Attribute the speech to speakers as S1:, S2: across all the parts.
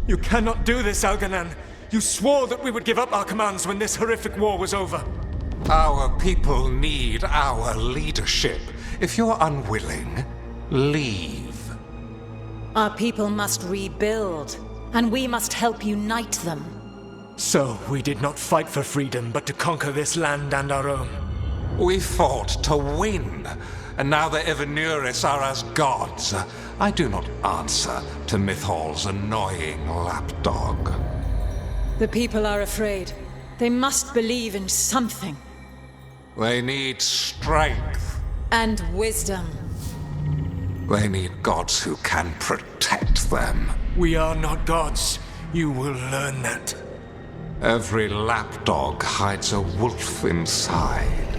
S1: You cannot do this, Algernon. You swore that we would give up our commands when this horrific war was over.
S2: Our people need our leadership. If you're unwilling, leave.
S3: Our people must rebuild, and we must help unite them.
S1: So, we did not fight for freedom, but to conquer this land and our own.
S2: We fought to win, and now the Evenuris are as gods. I do not answer to Mythal's annoying lapdog.
S3: The people are afraid. They must believe in something.
S2: They need strength.
S3: And wisdom.
S2: They need gods who can protect them.
S1: We are not gods. You will learn that.
S2: Every lapdog hides a wolf inside.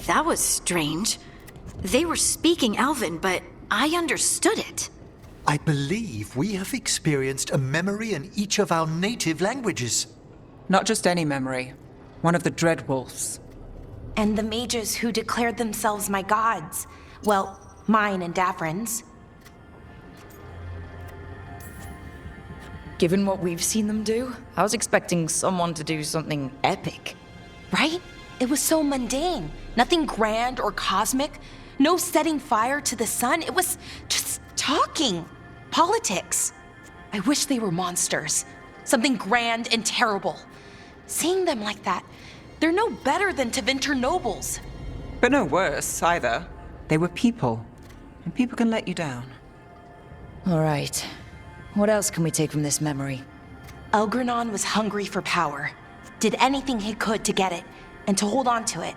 S4: That was strange. They were speaking Elven, but I understood it.
S5: I believe we have experienced a memory in each of our native languages.
S6: Not just any memory. One of the Dread Wolves.
S7: And the mages who declared themselves my gods. Well, mine and Davrin's.
S8: Given what we've seen them do, I was expecting someone to do something epic.
S7: Right? It was so mundane. Nothing grand or cosmic. No setting fire to the sun. It was just talking. Politics. I wish they were monsters. Something grand and terrible. Seeing them like that, they're no better than Tevinter nobles.
S6: But no worse, either. They were people. And people can let you down.
S8: All right. What else can we take from this memory?
S7: Elgranon was hungry for power. Did anything he could to get it, and to hold on to it.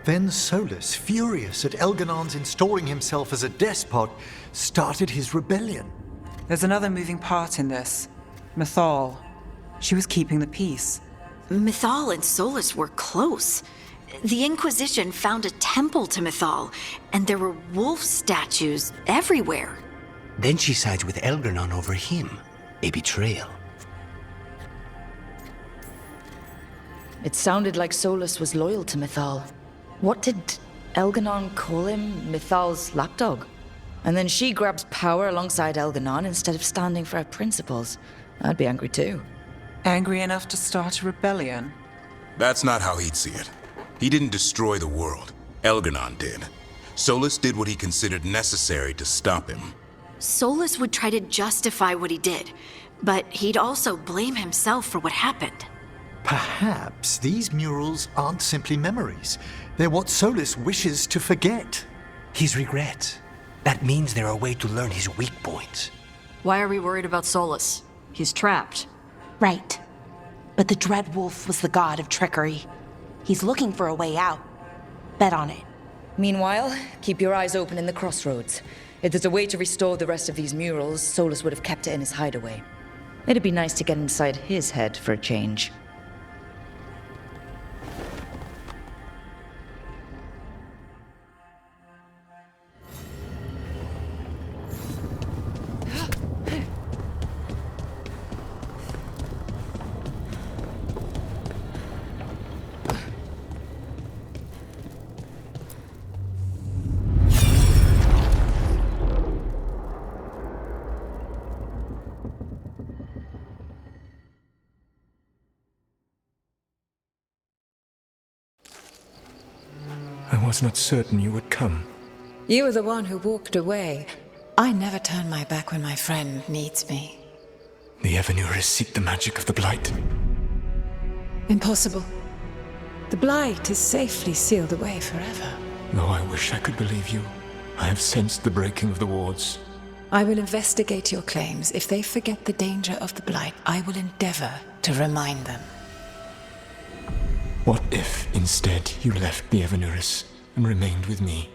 S5: Then Solus, furious at Elganon's installing himself as a despot, started his rebellion.
S6: There's another moving part in this. Mythal. She was keeping the peace.
S4: Mythal and Solus were close. The Inquisition found a temple to Mythal, and there were wolf statues everywhere.
S9: Then she sides with Elgranon over him. A betrayal.
S8: It sounded like Solus was loyal to Mythal. What did Elganon call him? Mythal's lapdog? And then she grabs power alongside Elganon instead of standing for her principles. I'd be angry too.
S6: Angry enough to start a rebellion?
S10: That's not how he'd see it. He didn't destroy the world. Elganon did. Solus did what he considered necessary to stop him.
S4: Solus would try to justify what he did, but he'd also blame himself for what happened.
S5: Perhaps these murals aren't simply memories. They're what Solus wishes to forget.
S9: His regrets. That means they're a way to learn his weak points.
S11: Why are we worried about Solus? He's trapped.
S7: Right. But the Dread Wolf was the god of trickery. He's looking for a way out. Bet on it.
S8: Meanwhile, keep your eyes open in the crossroads. If there's a way to restore the rest of these murals, Solus would have kept it in his hideaway. It'd be nice to get inside his head for a change.
S1: I was not certain you would come.
S3: You were the one who walked away. I never turn my back when my friend needs me.
S1: The Evenuris seek the magic of the Blight.
S3: Impossible. The Blight is safely sealed away forever.
S1: Though I wish I could believe you, I have sensed the breaking of the wards.
S3: I will investigate your claims. If they forget the danger of the Blight, I will endeavor to remind them.
S1: What if, instead, you left the Evenuris and remained with me?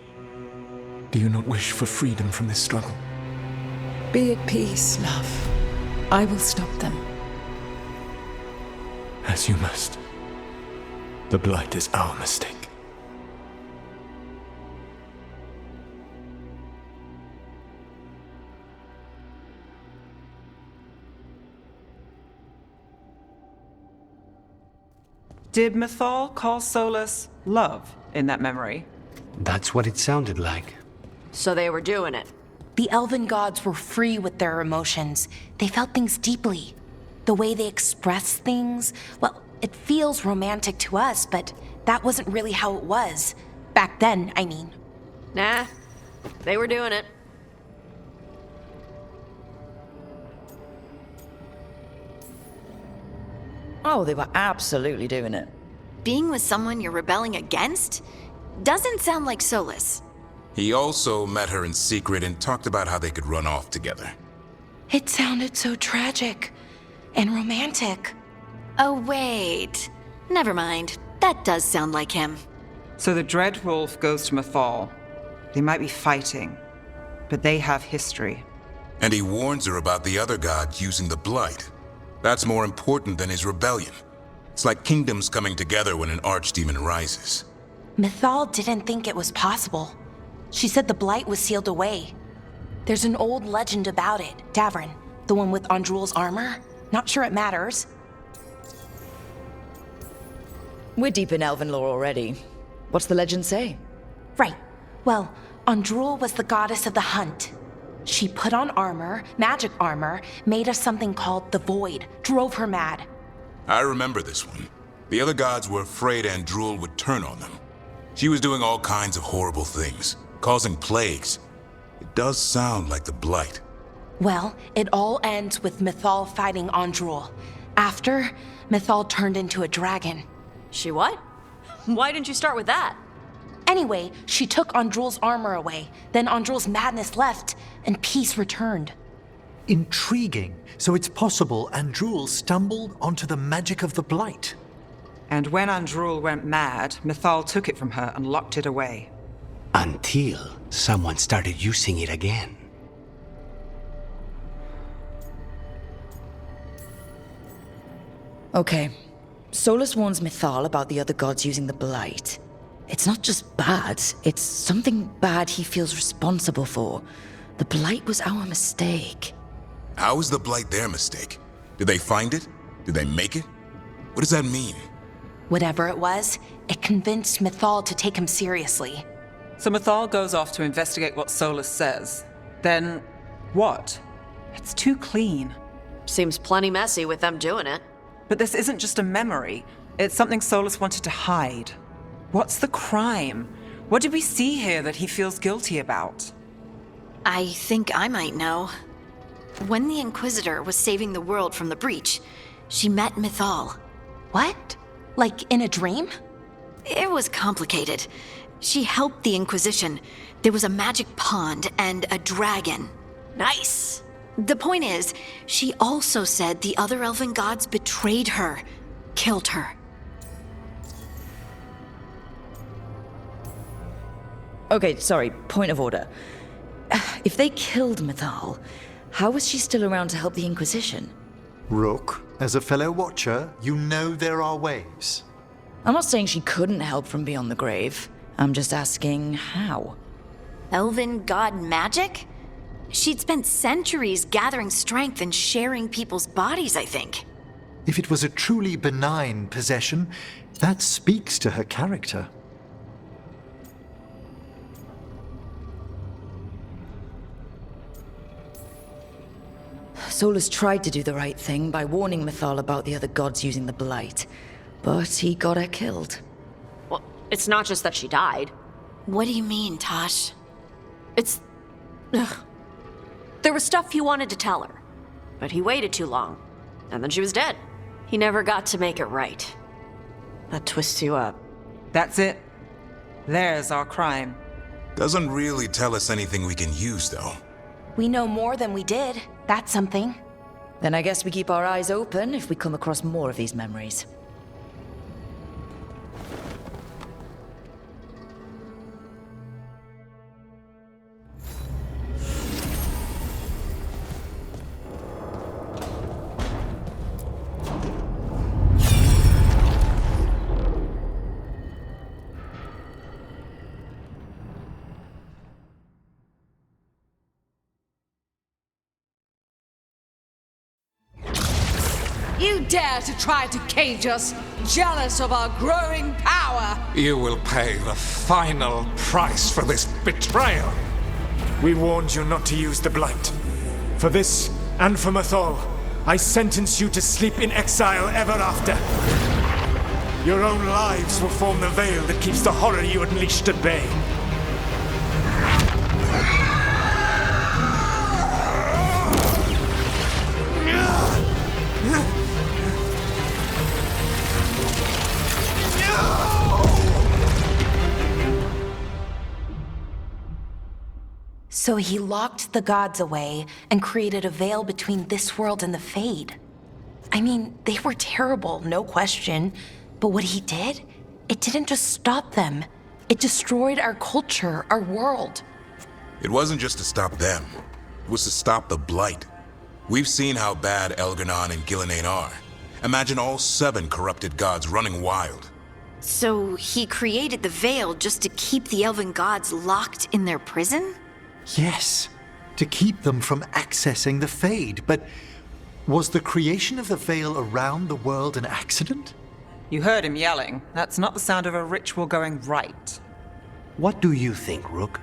S1: Do you not wish for freedom from this struggle?
S3: Be at peace, love. I will stop them.
S1: As you must. The Blight is our mistake.
S6: Did Mythal call Solus love in that memory?
S9: That's what it sounded like.
S11: So they were doing it.
S7: The elven gods were free with their emotions. They felt things deeply. The way they express things, well, it feels romantic to us, but that wasn't really how it was. Back then, I mean.
S11: Nah, they were doing it.
S8: Oh, they were absolutely doing it.
S4: Being with someone you're rebelling against doesn't sound like Solus.
S10: He also met her in secret and talked about how they could run off together.
S7: It sounded so tragic and romantic.
S4: Oh, wait. Never mind. That does sound like him.
S6: So the Dread Wolf goes to Mythal. They might be fighting, but they have history.
S10: And he warns her about the other god using the Blight. That's more important than his rebellion. It's like kingdoms coming together when an archdemon rises.
S7: Mythal didn't think it was possible. She said the Blight was sealed away. There's an old legend about it. Davrin, the one with Andrul's armor? Not sure it matters.
S8: We're deep in elven lore already. What's the legend say?
S7: Right. Well, Andrul was the goddess of the hunt. She put on armor, magic armor, made of something called the Void, drove her mad.
S10: I remember this one. The other gods were afraid Andrul would turn on them. She was doing all kinds of horrible things, causing plagues. It does sound like the Blight.
S7: Well, it all ends with Mythal fighting Andrul. After, Mythal turned into a dragon.
S11: She what? Why didn't you start with that?
S7: Anyway, she took Andrul's armor away. Then Andrul's madness left, and peace returned.
S5: Intriguing. So it's possible Andrul stumbled onto the magic of the Blight.
S6: And when Andrul went mad, Mythal took it from her and locked it away.
S9: Until someone started using it again.
S8: Okay. Solus warns Mythal about the other gods using the Blight. It's not just bad, it's something bad he feels responsible for. The Blight was our mistake.
S10: How is the Blight their mistake? Did they find it? Did they make it? What does that mean?
S7: Whatever it was, it convinced Mythal to take him seriously.
S6: So Mythal goes off to investigate what Solus says. Then, what? It's too clean.
S11: Seems plenty messy with them doing it.
S6: But this isn't just a memory. It's something Solus wanted to hide. What's the crime? What did we see here that he feels guilty about?
S4: I think I might know. When the Inquisitor was saving the world from the breach, she met Mythal.
S7: What? Like in a dream?
S4: It was complicated. She helped the Inquisition. There was a magic pond and a dragon.
S11: Nice.
S4: The point is, she also said the other elven gods betrayed her, killed her.
S8: Okay, sorry, point of order. If they killed Mythal, how was she still around to help the Inquisition?
S5: Rook, as a fellow watcher, you know there are ways.
S8: I'm not saying she couldn't help from beyond the grave. I'm just asking how.
S4: Elven god magic? She'd spent centuries gathering strength and sharing people's bodies, I think.
S5: If it was a truly benign possession, that speaks to her character.
S8: Solus tried to do the right thing by warning Mythal about the other gods using the Blight, but he got her killed.
S11: Well, it's not just that she died.
S4: What do you mean, Tosh?
S11: It's... Ugh. There was stuff he wanted to tell her, but he waited too long, and then she was dead. He never got to make it right. That twists you up.
S6: That's it. There's our crime.
S10: Doesn't really tell us anything we can use, though.
S7: We know more than we did. That's something.
S8: Then I guess we keep our eyes open if we come across more of these memories.
S12: You dare to try to cage us, jealous of our growing power!
S2: You will pay the final price for this betrayal.
S1: We warned you not to use the Blight. For this, and for Mythal, I sentence you to sleep in exile ever after. Your own lives will form the veil that keeps the horror you unleashed at bay.
S7: So he locked the gods away and created a veil between this world and the Fade. I mean, they were terrible, no question. But what he did, it didn't just stop them. It destroyed our culture, our world.
S10: It wasn't just to stop them. It was to stop the Blight. We've seen how bad Elganon and Gillenane are. Imagine all 7 corrupted gods running wild.
S4: So he created the Veil just to keep the elven gods locked in their prison?
S5: Yes, to keep them from accessing the Fade. But was the creation of the Veil around the world an accident?
S6: You heard him yelling. That's not the sound of a ritual going right.
S9: What do you think, Rook?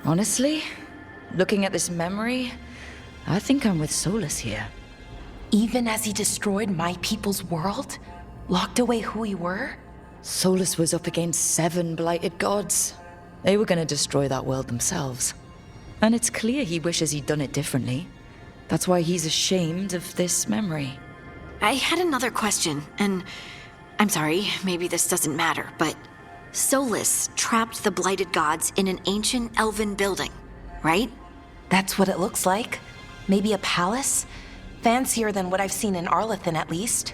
S8: Honestly, looking at this memory, I think I'm with Solus here.
S7: Even as he destroyed my people's world? Locked away who we were?
S8: Solus was up against 7 blighted gods. They were going to destroy that world themselves. And it's clear he wishes he'd done it differently. That's why he's ashamed of this memory.
S4: I had another question, and I'm sorry, maybe this doesn't matter, but Solus trapped the blighted gods in an ancient elven building, right?
S7: That's what it looks like. Maybe a palace? Fancier than what I've seen in Arlethan, at least.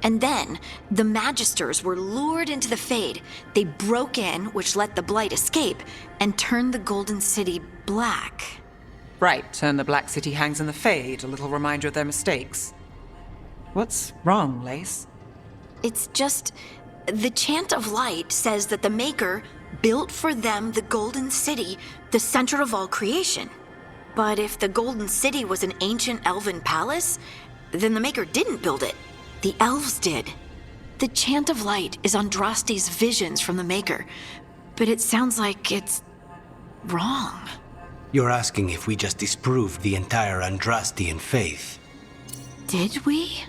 S4: And then, the Magisters were lured into the Fade. They broke in, which let the Blight escape, and turned the Golden City black.
S6: Right, and the Black City hangs in the Fade, a little reminder of their mistakes. What's wrong, Lace?
S4: It's just, the Chant of Light says that the Maker built for them the Golden City, the center of all creation. But if the Golden City was an ancient elven palace, then the Maker didn't build it. The elves did. The Chant of Light is Andraste's visions from the Maker, but it sounds like it's wrong.
S9: You're asking if we just disproved the entire Andrastian faith.
S4: Did we?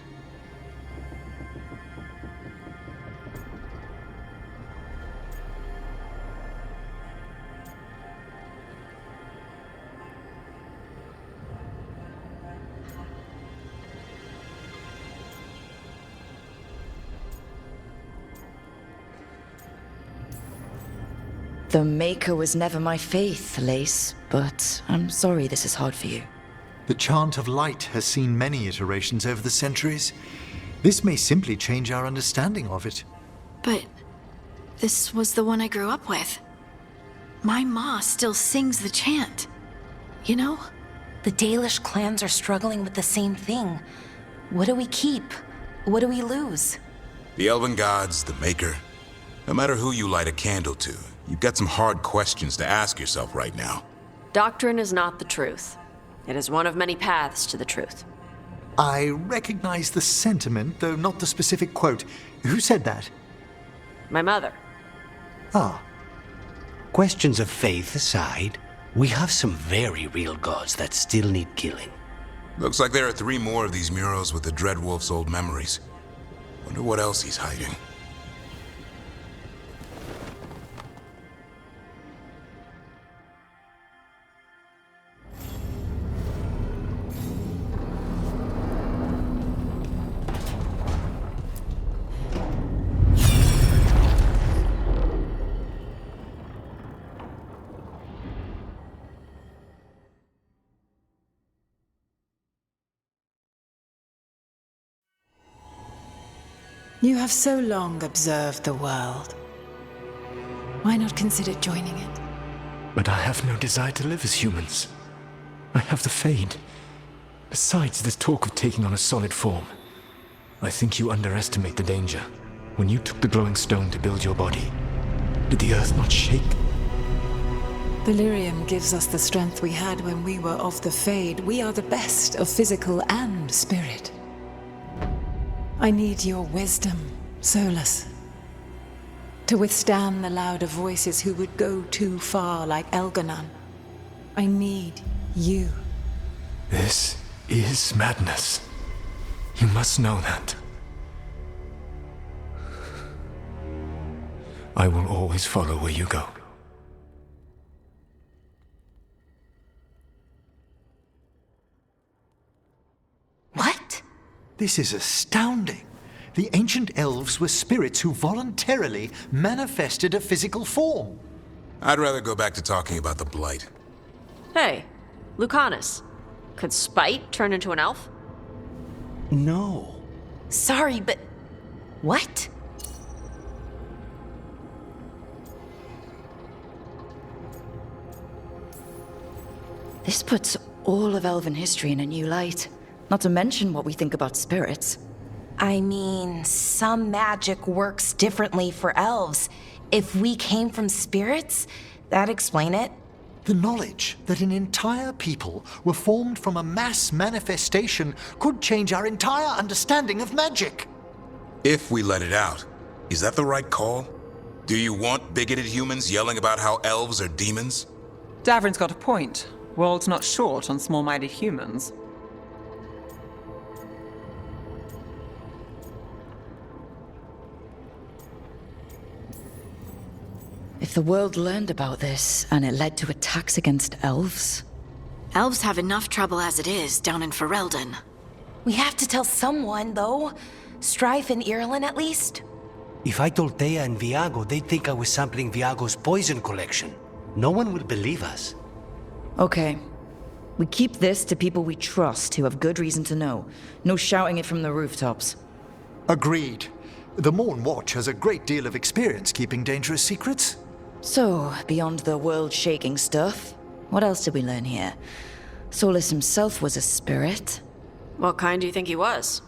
S8: The Maker was never my faith, Lace, but I'm sorry this is hard for you.
S5: The Chant of Light has seen many iterations over the centuries. This may simply change our understanding of it.
S4: But this was the one I grew up with. My ma still sings the chant. You know?
S7: The Dalish clans are struggling with the same thing. What do we keep? What do we lose?
S10: The Elven Gods, the Maker. No matter who you light a candle to, you've got some hard questions to ask yourself right now.
S11: Doctrine is not the truth. It is one of many paths to the truth.
S5: I recognize the sentiment, though not the specific quote. Who said that?
S11: My mother.
S5: Ah.
S9: Questions of faith aside, we have some very real gods that still need killing.
S10: Looks like there are 3 more of these murals with the Dreadwolf's old memories. Wonder what else he's hiding.
S3: You have so long observed the world. Why not consider joining it?
S1: But I have no desire to live as humans. I have the Fade. Besides, this talk of taking on a solid form. I think you underestimate the danger. When you took the glowing stone to build your body, did the earth not shake?
S3: Delirium gives us the strength we had when we were of the Fade. We are the best of physical and spirit. I need your wisdom, Solus, to withstand the louder voices who would go too far like Elganon. I need you.
S1: This is madness. You must know that. I will always follow where you go.
S7: What?
S5: This is astounding. The ancient elves were spirits who voluntarily manifested a physical form.
S10: I'd rather go back to talking about the Blight.
S11: Hey, Lucanus. Could Spite turn into an elf?
S9: No.
S7: Sorry, but... what?
S8: This puts all of elven history in a new light. Not to mention what we think about spirits.
S7: I mean, some magic works differently for elves. If we came from spirits, that'd explain it.
S5: The knowledge that an entire people were formed from a mass manifestation could change our entire understanding of magic.
S10: If we let it out, is that the right call? Do you want bigoted humans yelling about how elves are demons?
S6: Davrin's got a point. World's not short on small-minded humans.
S8: If the world learned about this and it led to attacks against elves...
S4: Elves have enough trouble as it is down in Ferelden.
S7: We have to tell someone, though. Strife and Irulan, at least.
S9: If I told Thea and Viago, they'd think I was sampling Viago's poison collection. No one will believe us.
S8: Okay. We keep this to people we trust who have good reason to know. No shouting it from the rooftops.
S5: Agreed. The Morn Watch has a great deal of experience keeping dangerous secrets.
S8: So, beyond the world-shaking stuff, what else did we learn here? Solus himself was a spirit.
S11: What kind do you think he was?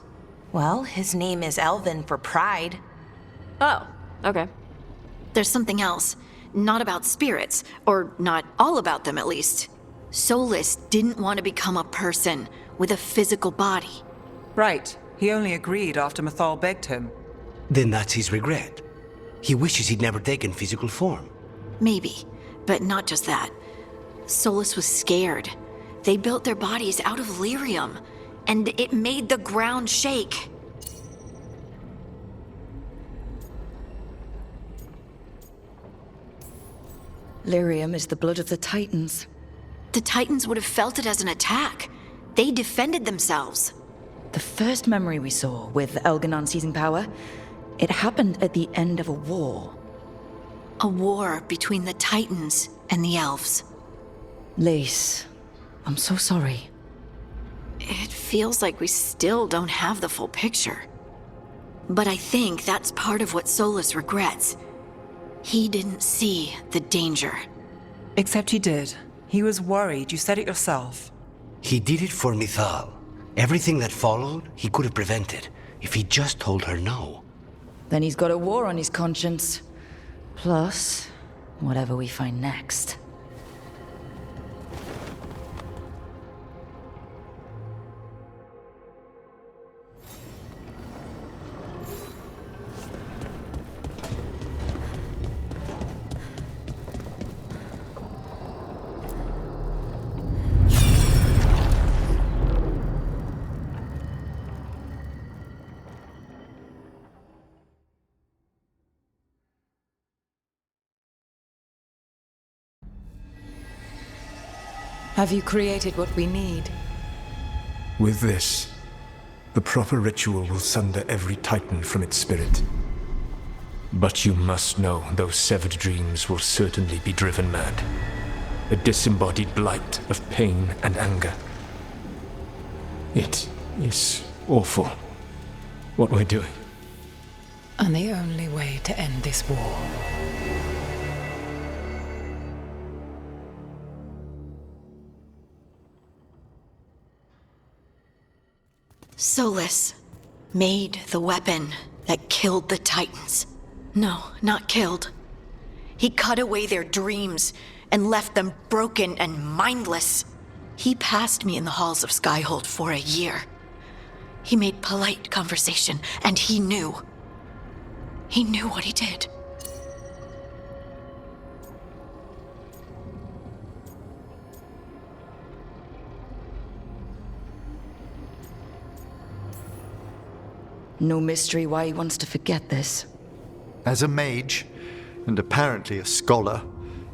S7: Well, his name is Elven for pride.
S11: Oh, okay.
S4: There's something else. Not about spirits, or not all about them at least. Solus didn't want to become a person with a physical body.
S6: Right. He only agreed after Mythal begged him.
S9: Then that's his regret. He wishes he'd never taken physical form.
S4: Maybe, but not just that. Solus was scared. They built their bodies out of lyrium, and it made the ground shake.
S8: Lyrium is the blood of the Titans.
S4: The Titans would have felt it as an attack. They defended themselves.
S8: The first memory we saw, with Elganon seizing power, it happened at the end of a war.
S4: A war between the Titans and the elves.
S8: Lace, I'm so sorry.
S4: It feels like we still don't have the full picture. But I think that's part of what Solus regrets. He didn't see the danger.
S6: Except he did. He was worried. You said it yourself.
S9: He did it for Mythal. Everything that followed, he could have prevented, if he just told her no.
S8: Then he's got a war on his conscience. Plus, whatever we find next.
S3: Have you created what we need?
S1: With this, the proper ritual will sunder every Titan from its spirit. But you must know those severed dreams will certainly be driven mad. A disembodied blight of pain and anger. It is awful, what we're doing.
S3: And the only way to end this war.
S4: Solus made the weapon that killed the Titans. No, not killed. He cut away their dreams and left them broken and mindless. He passed me in the halls of Skyhold for a year. He made polite conversation, and he knew. He knew what he did.
S8: No mystery why he wants to forget this.
S5: As a mage, and apparently a scholar,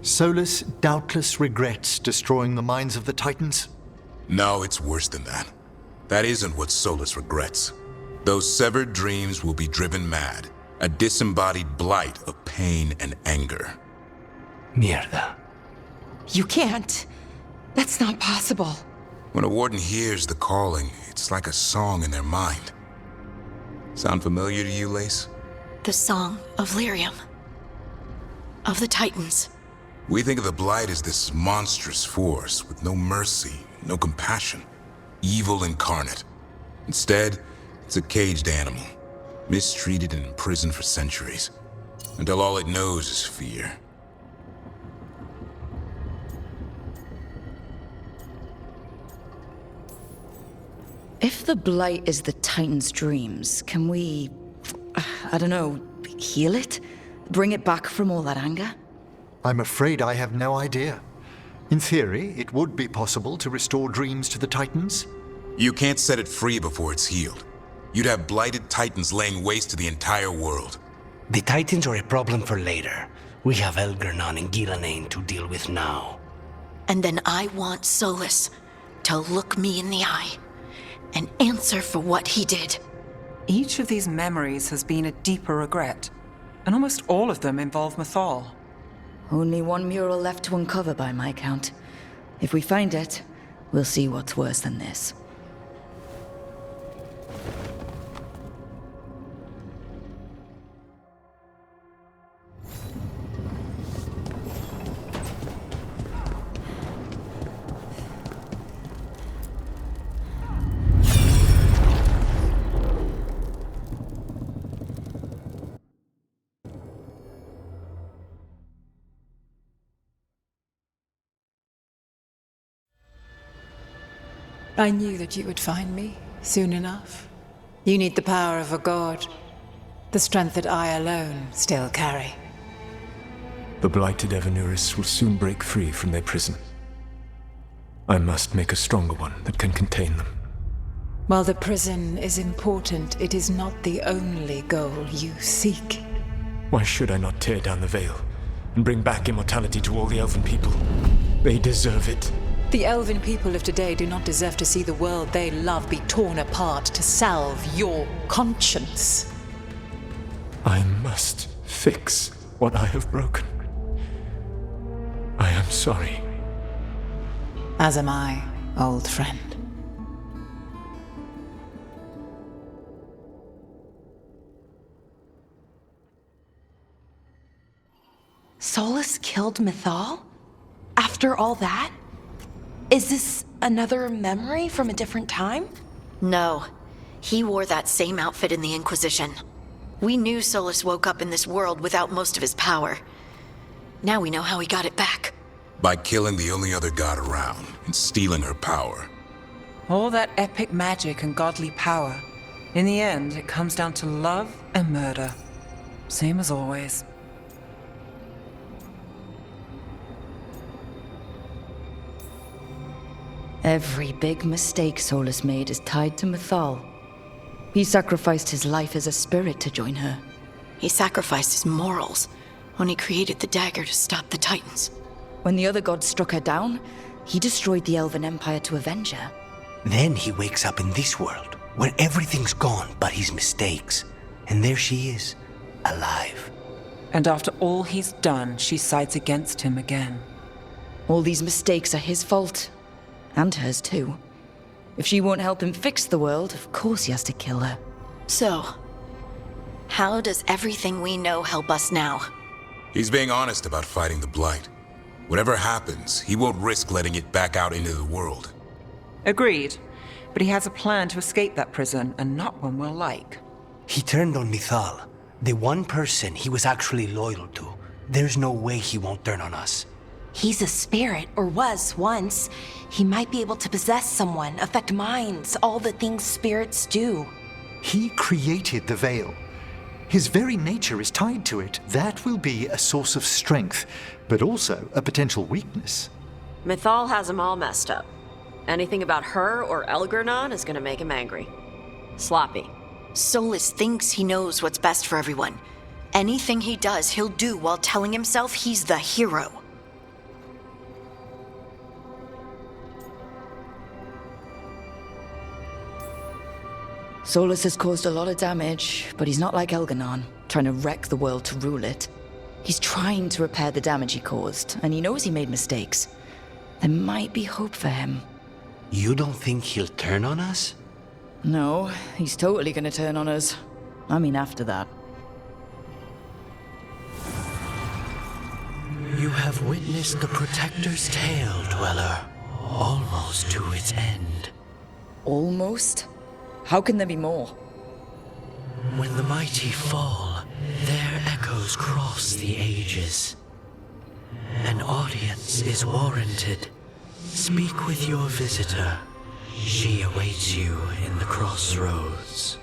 S5: Solus doubtless regrets destroying the minds of the Titans.
S10: No, it's worse than that. That isn't what Solus regrets. Those severed dreams will be driven mad, a disembodied blight of pain and anger.
S9: Mierda.
S7: You can't. That's not possible.
S10: When a warden hears the calling, it's like a song in their mind. Sound familiar to you, Lace?
S4: The song of Lyrium. Of the Titans.
S10: We think of the Blight as this monstrous force with no mercy, no compassion. Evil incarnate. Instead, it's a caged animal, mistreated and imprisoned for centuries, until all it knows is fear.
S8: If the Blight is the Titan's dreams, can we, I don't know, heal it? Bring it back from all that anger?
S5: I'm afraid I have no idea. In theory, it would be possible to restore dreams to the Titans.
S10: You can't set it free before it's healed. You'd have blighted Titans laying waste to the entire world.
S9: The Titans are a problem for later. We have Elgernon and Gillanane to deal with now.
S4: And then I want Solus to look me in the eye and answer for what he did.
S6: Each of these memories has been a deeper regret, and almost all of them involve Mythal.
S8: Only one mural left to uncover by my count. If we find it, we'll see what's worse than this.
S3: I knew that you would find me soon enough. You need the power of a god, the strength that I alone still carry.
S1: The blighted Evanuris will soon break free from their prison. I must make a stronger one that can contain them.
S3: While the prison is important, it is not the only goal you seek.
S1: Why should I not tear down the veil and bring back immortality to all the Elven people? They deserve it.
S3: The Elven people of today do not deserve to see the world they love be torn apart to salve your conscience.
S1: I must fix what I have broken. I am sorry.
S3: As am I, old friend.
S7: Solus killed Mythal? After all that? Is this another memory from a different time?
S4: No. He wore that same outfit in the Inquisition. We knew Solus woke up in this world without most of his power. Now we know how he got it back.
S10: By killing the only other god around and stealing her power.
S6: All that epic magic and godly power. In the end, it comes down to love and murder. Same as always.
S8: Every big mistake Solus made is tied to Mythal. He sacrificed his life as a spirit to join her.
S4: He sacrificed his morals when he created the dagger to stop the Titans.
S8: When the other gods struck her down, he destroyed the Elven Empire to avenge her.
S9: Then he wakes up in this world, where everything's gone but his mistakes. And there she is, alive.
S6: And after all he's done, she sides against him again.
S8: All these mistakes are his fault. And hers too. If she won't help him fix the world, of course he has to kill her.
S4: So, how does everything we know help us now?
S10: He's being honest about fighting the Blight. Whatever happens, he won't risk letting it back out into the world.
S6: Agreed. But he has a plan to escape that prison, and not one we'll like.
S9: He turned on Mythal, the one person he was actually loyal to. There's no way he won't turn on us.
S7: He's a spirit, or was once. He might be able to possess someone, affect minds, all the things spirits do.
S5: He created the Veil. His very nature is tied to it. That will be a source of strength, but also a potential weakness.
S11: Mythal has him all messed up. Anything about her or Elgernon is gonna make him angry. Sloppy.
S4: Solus thinks he knows what's best for everyone. Anything he does, he'll do while telling himself he's the hero.
S8: Solus has caused a lot of damage, but he's not like Elgernon, trying to wreck the world to rule it. He's trying to repair the damage he caused, and he knows he made mistakes. There might be hope for him.
S9: You don't think he'll turn on us?
S8: No, he's totally gonna turn on us. I mean, after that.
S9: You have witnessed the Protector's tale, Dweller, almost to its end.
S8: Almost? How can there be more?
S9: When the mighty fall, their echoes cross the ages. An audience is warranted. Speak with your visitor. She awaits you in the crossroads.